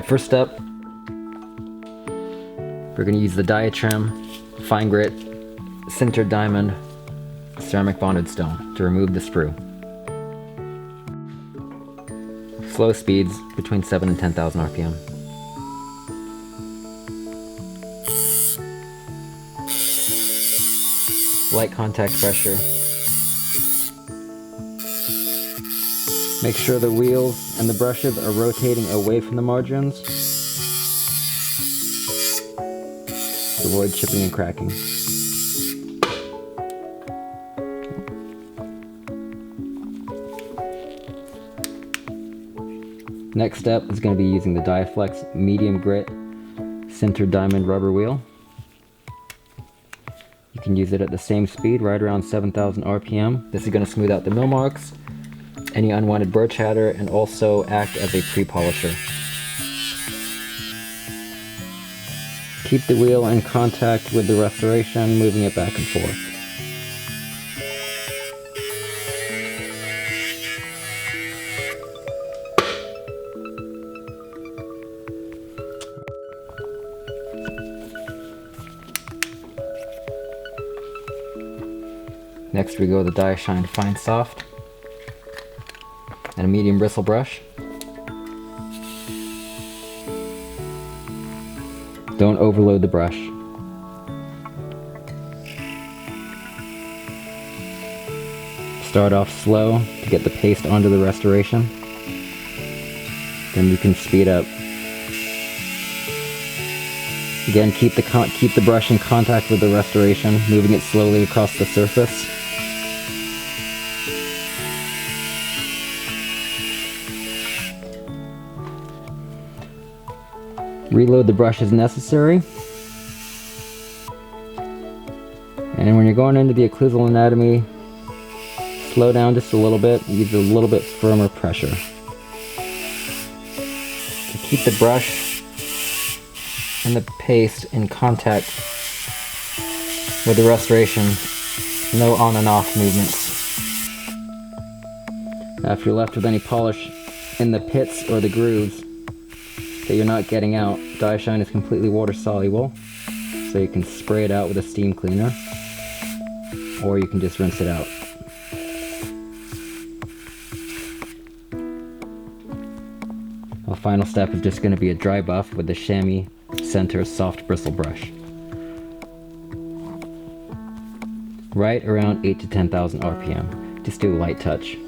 Alright, first step, we're going to use the DiaTrim fine grit sintered diamond ceramic bonded stone to remove the sprue. Slow speeds between 7 and 10,000 RPM. Light contact pressure. Make sure the wheels and the brushes are rotating away from the margins to avoid chipping and cracking. Next step is going to be using the DiaFlex medium grit sintered diamond rubber wheel. You can use it at the same speed, right around 7,000 RPM. This is going to smooth out the mill marks, any unwanted burr chatter, and also act as a pre-polisher. Keep the wheel in contact with the restoration, moving it back and forth. Next we go with the DiaShine Fine Soft and a medium bristle brush. Don't overload the brush. Start off slow to get the paste onto the restoration. Then you can speed up. Again, keep the brush in contact with the restoration, moving it slowly across the surface. Reload the brush as necessary. And when you're going into the occlusal anatomy, slow down just a little bit, use a little bit firmer pressure. To keep the brush and the paste in contact with the restoration, no on and off movements. Now if you're left with any polish in the pits or the grooves that you're not getting out, DiaShine is completely water soluble, so you can spray it out with a steam cleaner, or you can just rinse it out. Our final step is just going to be a dry buff with the chamois center soft bristle brush. Right around 8 to 10,000 RPM. Just do a light touch.